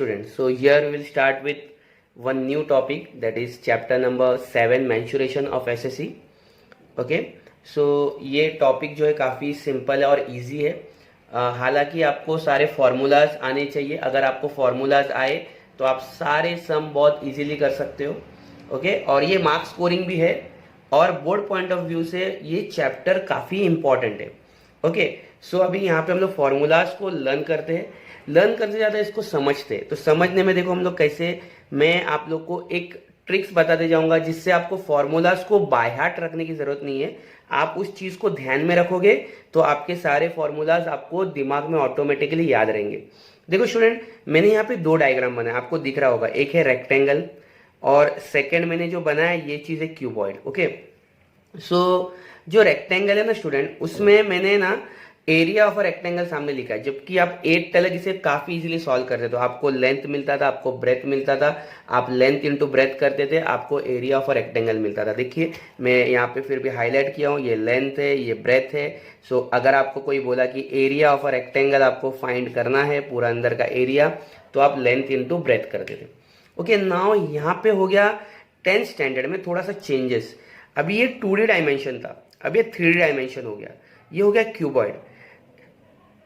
students, so here we will start with one new topic, that is chapter number 7 mensuration of SSC. Okay so ये topic जो है काफ़ी simple है और easy है। हालांकि आपको सारे फार्मूलाज आने चाहिए। अगर आपको फार्मूलाज आए तो आप सारे सम बहुत इजीली कर सकते हो। ओके और ये मार्क्स स्कोरिंग भी है और बोर्ड पॉइंट ऑफ व्यू से ये चैप्टर काफ़ी इंपॉर्टेंट है। ओके सो अभी यहाँ पे हम लोग फार्मूलाज को लर्न करते हैं। लर्न करते ज़्यादा इसको समझते हैं। तो समझने में देखो हम लोग कैसे, मैं आप लोग को एक ट्रिक्स बताते जाऊंगा जिससे आपको फॉर्मूलाज को बाय हार्ट रखने की जरूरत नहीं है। आप उस चीज को ध्यान में रखोगे तो आपके सारे फॉर्मूलाज आपको दिमाग में ऑटोमेटिकली याद रहेंगे। देखो स्टूडेंट, मैंने यहाँ पे दो डायग्राम बनाया, आपको दिख रहा होगा। एक है रेक्टेंगल और सेकेंड मैंने जो बनाया ये चीज है क्यूबॉइड। ओके सो जो रेक्टेंगल है ना स्टूडेंट, उसमें मैंने ना एरिया ऑफ अ रेक्टेंगल सामने लिखा है। जबकि आप 8 टेलर जिसे काफी इजीली सॉल्व करते तो आपको लेंथ मिलता था, आपको ब्रेथ मिलता था। आप लेंथ इंटू ब्रेथ करते थे, आपको एरिया ऑफ अ रेक्टेंगल मिलता था। देखिए मैं यहाँ पे फिर भी हाईलाइट किया हूँ, ये लेंथ है, ये ब्रेथ है। सो अगर आपको कोई बोला कि एरिया ऑफ अ रेक्टेंगल आपको फाइंड करना है, पूरा अंदर का एरिया, तो आप लेंथ इंटू ब्रेथ करते थे। ओके नाउ यहाँ पे हो गया 10th स्टैंडर्ड में थोड़ा सा चेंजेस। अभी ये 2D डायमेंशन था, अब ये 3D डायमेंशन हो गया। ये हो गया क्यूबॉइड।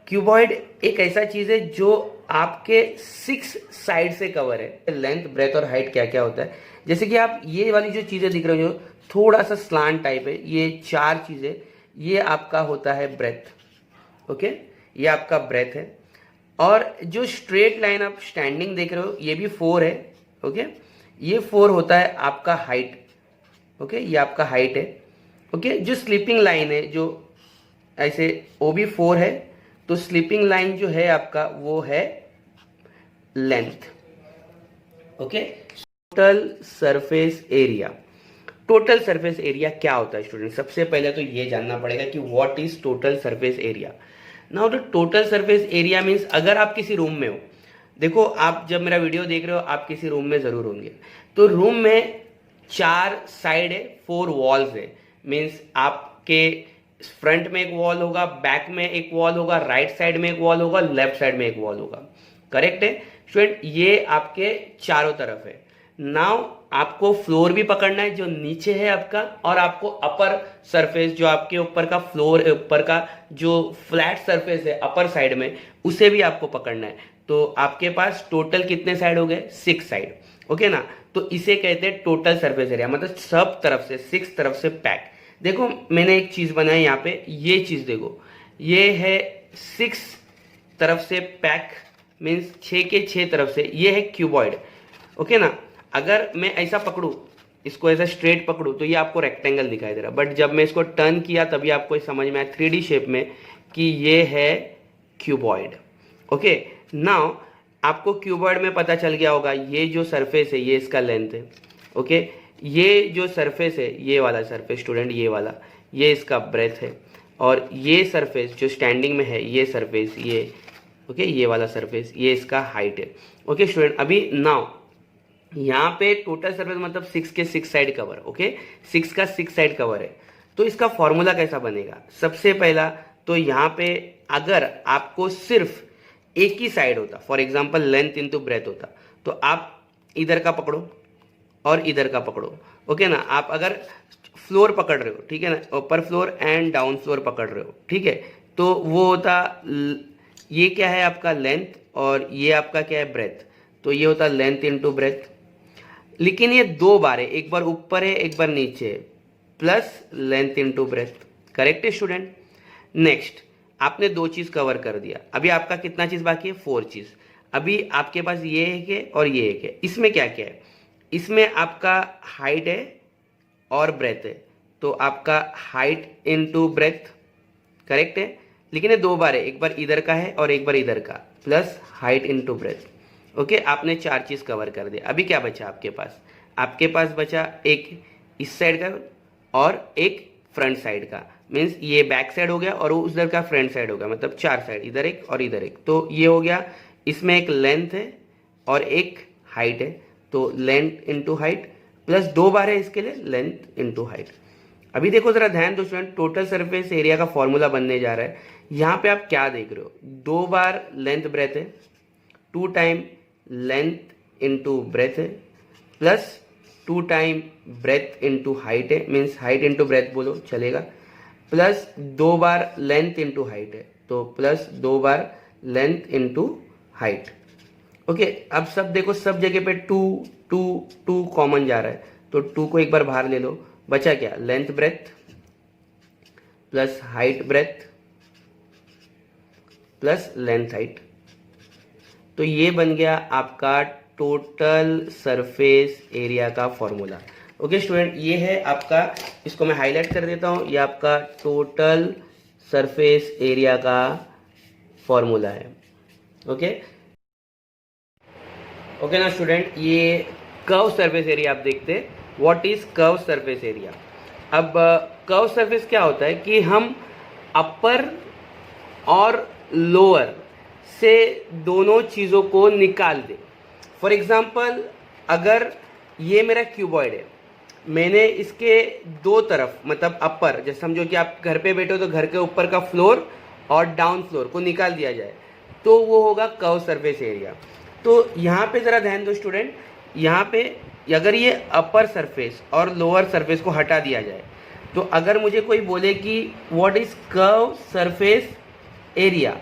क्यूबॉइड एक ऐसा चीज है जो आपके 6 साइड से कवर है। लेंथ ब्रेथ और हाइट क्या क्या होता है, जैसे कि आप ये वाली जो चीजें दिख रही हो जो थोड़ा सा स्लांट टाइप है, ये 4 चीजें, ये आपका होता है ब्रेथ। ओके ये आपका ब्रेथ है। और जो स्ट्रेट लाइन आप स्टैंडिंग देख रहे हो ये भी 4 है। ओके ये 4 होता है आपका हाइट। ओके ये आपका हाइट है। ओके जो स्लीपिंग लाइन है जो ऐसे, वो भी 4 है। तो स्लीपिंग लाइन जो है आपका वो है length. Okay total surface area. Total surface area क्या होता है स्टूडेंट? सबसे पहले तो ये जानना पड़ेगा कि what is total surface area. Now the total surface area means, अगर आप किसी रूम में हो, देखो आप जब मेरा वीडियो देख रहे हो आप किसी रूम में जरूर होंगे, तो रूम में 4 साइड है, 4 वॉल्स है। मीन्स आपके फ्रंट में एक वॉल होगा, बैक में एक वॉल होगा, राइट साइड में एक वॉल होगा, लेफ्ट साइड में एक वॉल होगा। करेक्ट है स्टूडेंट? ये आपके चारों तरफ है। नाउ आपको फ्लोर भी पकड़ना है जो नीचे है आपका, और आपको अपर सरफेस जो आपके ऊपर का फ्लोर, ऊपर का जो फ्लैट सरफेस है अपर साइड में, उसे भी आपको पकड़ना है। तो आपके पास टोटल कितने साइड हो गए? 6 साइड। ओके ना, तो इसे कहते हैं टोटल सरफेस एरिया, मतलब सब तरफ से 6 तरफ से पैक। देखो मैंने एक चीज बनाई यहाँ पे, ये चीज देखो, ये है 6 तरफ से पैक, मीन्स 6 के 6 तरफ से, ये है क्यूबॉइड। ओके ना, अगर मैं ऐसा पकड़ू, इसको ऐसा स्ट्रेट पकड़ू, तो ये आपको रेक्टेंगल दिखाई दे रहा, बट जब मैं इसको टर्न किया तभी आपको समझ में आया 3D शेप में कि ये है क्यूबॉइड। ओके नाउ आपको क्यूबॉइड में पता चल गया होगा, ये जो सरफेस है ये इसका लेंथ है। ओके ये जो सरफेस है, ये वाला सरफेस स्टूडेंट, ये वाला, ये इसका ब्रेथ है। और ये सरफेस जो स्टैंडिंग में है, ये सरफेस, ये ओके ये वाला सरफेस, ये इसका हाइट है। ओके स्टूडेंट, अभी नाउ यहाँ पे टोटल सरफेस मतलब 6 के 6 साइड कवर। ओके 6 का 6 साइड कवर है। तो इसका फॉर्मूला कैसा बनेगा? सबसे पहला तो यहाँ पे अगर आपको सिर्फ एक ही साइड होता, for example length into breadth होता, तो आप इधर का पकड़ो और इधर का पकड़ो। ओके ना, आप अगर फ्लोर पकड़ रहे हो, ठीक है ना, ऊपर फ्लोर एंड डाउन फ्लोर पकड़ रहे हो, ठीक है, तो वो होता, ये क्या है आपका लेंथ और ये आपका क्या है ब्रेथ, तो ये होता लेंथ इंटू ब्रेथ। लेकिन ये 2 बार है, एक बार ऊपर है एक बार नीचे है, plus length into breadth. Correct है स्टूडेंट? नेक्स्ट आपने 2 चीज कवर कर दिया, अभी आपका कितना चीज बाकी है? 4 चीज। अभी आपके पास ये एक है और ये एक है। इसमें क्या क्या है? इसमें आपका हाइट है और ब्रेथ है, तो आपका हाइट इनटू ब्रेथ। करेक्ट है? लेकिन ये 2 बार है, एक बार इधर का है और एक बार इधर का, plus height into breadth. Okay आपने 4 चीज कवर कर दिया। अभी क्या बचा आपके पास? आपके पास बचा एक इस साइड का और एक फ्रंट साइड का। मीन्स ये बैक साइड हो गया और वो उधर का फ्रंट साइड हो गया, मतलब 4 साइड, इधर एक और इधर एक। तो ये हो गया, इसमें एक लेंथ है और एक हाइट है, तो लेंथ इंटू हाइट, प्लस 2 बार है इसके लिए लेंथ इंटू हाइट। अभी देखो जरा ध्यान दो स्टूडेंट, टोटल सरफेस एरिया का फॉर्मूला बनने जा रहा है। यहाँ पे आप क्या देख रहे हो? 2 बार लेंथ ब्रेथ है, 2 टाइम लेंथ इंटू ब्रेथ है, plus 2 time breath into height है, मीन्स हाइट इंटू ब्रेथ बोलो चलेगा, प्लस 2 बार लेंथ इंटू हाइट है, तो प्लस 2 बार लेंथ इंटू हाइट। ओके, अब सब देखो, सब जगह पे 2 2 2 कॉमन जा रहा है, तो 2 को एक बार बाहर ले लो, बचा क्या, length breadth plus height breadth plus length height. तो ये बन गया आपका टोटल सरफेस एरिया का फॉर्मूला। ओके स्टूडेंट, ये है आपका, इसको मैं हाईलाइट कर देता हूं, ये आपका टोटल सरफेस एरिया का फॉर्मूला है। ओके ओके ना स्टूडेंट, ये कर्व सरफेस एरिया आप देखते, what is curve surface area. अब कर्व सरफेस क्या होता है कि हम अपर और लोअर से दोनों चीज़ों को निकाल दें। फॉर एग्जाम्पल, अगर ये मेरा क्यूबॉइड है, मैंने इसके दो तरफ, मतलब अपर, जैसे समझो कि आप घर पे बैठे हो तो घर के ऊपर का फ्लोर और डाउन फ्लोर को निकाल दिया जाए, तो वो होगा कर्व सरफेस एरिया। तो यहाँ पे ज़रा ध्यान दो स्टूडेंट, यहाँ पे अगर ये अपर सरफेस और लोअर सरफेस को हटा दिया जाए, तो अगर मुझे कोई बोले कि what is curve surface area,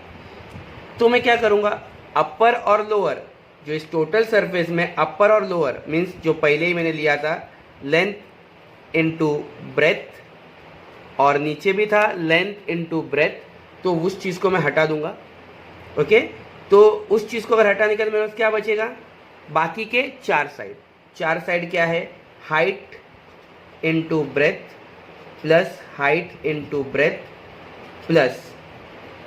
तो मैं क्या करूँगा, अपर और लोअर, जो इस टोटल सरफेस में अपर और लोअर मीन्स जो पहले ही मैंने लिया था लेंथ इनटू ब्रेथ और नीचे भी था लेंथ इनटू ब्रेथ, तो उस चीज़ को मैं हटा दूंगा। ओके, तो उस चीज़ को अगर हटाने के बाद मेरे पास क्या बचेगा, बाकी के चार साइड क्या है, height into breadth plus height into breadth plus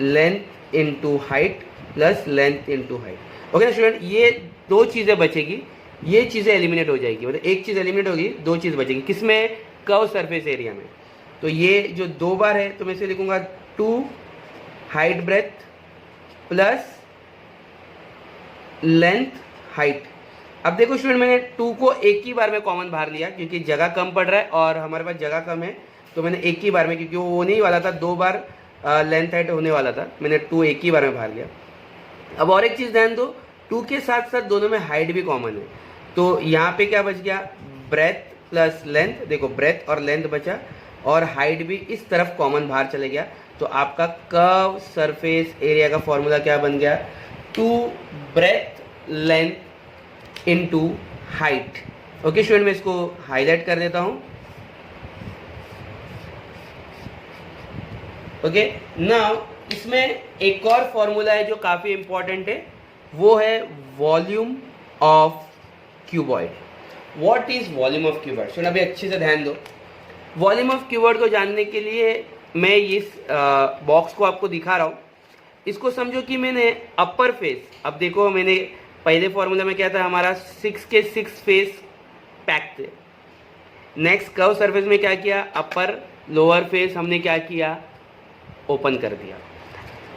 length into height plus length into height. Okay student, ये दो चीज़ें बचेगी, ये चीज़ें एलिमिनेट हो जाएगी, मतलब एक चीज़ एलिमिनेट होगी, दो चीज़ बचेगी, किसमें, कर्व सरफेस एरिया में। तो ये जो 2 बार है, तो मैं इसे लिखूंगा 2 height breadth plus length height. अब देखो स्टूडेंट, मैंने 2 को एक ही बार में कॉमन बाहर लिया क्योंकि जगह कम पड़ रहा है और हमारे पास जगह कम है, तो मैंने एक ही बार में, क्योंकि वो नहीं वाला था 2 बार लेंथ हाइट होने वाला था, मैंने 2 एक ही बार में बाहर लिया। अब और एक चीज़ ध्यान दो, 2 के साथ साथ दोनों में हाइट भी कॉमन है, तो यहाँ पे क्या बच गया, ब्रेथ प्लस लेंथ, देखो ब्रेथ और लेंथ बचा और हाइट भी इस तरफ कॉमन बाहर चले गया, तो आपका कर्व सरफेस एरिया का फॉर्मूला क्या बन गया, 2 breadth length into height. Okay student, मैं इसको हाईलाइट कर देता हूँ। ओके, नाउ इसमें एक और फॉर्मूला है जो काफ़ी इंपॉर्टेंट है, वो है volume of cuboid. What is volume of cuboid, सुन अभी अच्छे से ध्यान दो। वॉल्यूम ऑफ क्यूबॉइड को जानने के लिए मैं इस बॉक्स को आपको दिखा रहा हूँ, इसको समझो कि मैंने अपर फेस, अब देखो मैंने पहले फॉर्मूला में क्या था, हमारा 6 के 6 फेस पैक थे। नेक्स्ट कर्व सरफेस में क्या किया, अपर लोअर फेस हमने क्या किया, ओपन कर दिया।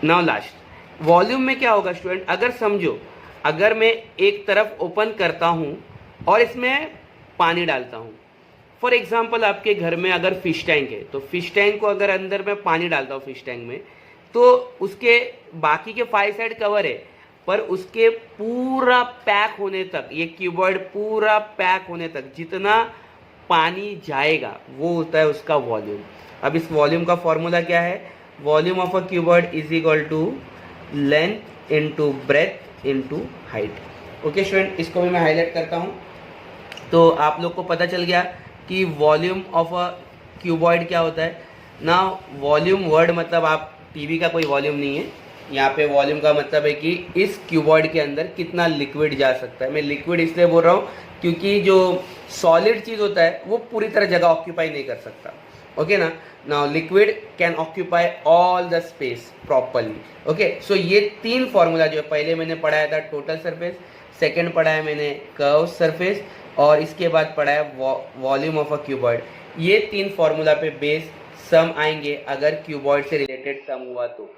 नाउ लास्ट वॉल्यूम में क्या होगा स्टूडेंट, अगर समझो, अगर मैं एक तरफ ओपन करता हूँ और इसमें पानी डालता हूँ, फॉर एग्जाम्पल आपके घर में अगर फिश टैंक है, तो फिश टैंक को अगर अंदर मैं पानी डालता हूँ फिश टैंक में, तो उसके बाकी के 5 साइड कवर है, पर उसके पूरा पैक होने तक, ये क्यूबॉइड पूरा पैक होने तक जितना पानी जाएगा वो होता है उसका वॉल्यूम। अब इस वॉल्यूम का फॉर्मूला क्या है, volume of a cuboid is equal to length into breadth into height. Okay student, इसको भी मैं हाईलाइट करता हूँ, तो आप लोग को पता चल गया कि वॉल्यूम ऑफ अ क्यूबॉइड क्या होता है। ना वॉल्यूम वर्ड मतलब आप टीवी का कोई वॉल्यूम नहीं है, यहाँ पे वॉल्यूम का मतलब है कि इस क्यूबॉइड के अंदर कितना लिक्विड जा सकता है। मैं लिक्विड इसलिए बोल रहा हूँ क्योंकि जो सॉलिड चीज़ होता है वो पूरी तरह जगह ऑक्यूपाई नहीं कर सकता। ओके ना, now liquid can occupy all the space properly. Okay, so ये 3 फॉर्मूला जो है, पहले मैंने पढ़ाया था टोटल सरफेस, सेकंड पढ़ाया मैंने कर्व सरफेस, और इसके बाद पढ़ाया वॉल्यूम ऑफ अ क्यूबॉइड। ये 3 फॉर्मूला पे बेस सम आएंगे अगर क्यूबॉइड से रिलेटेड सम हुआ तो।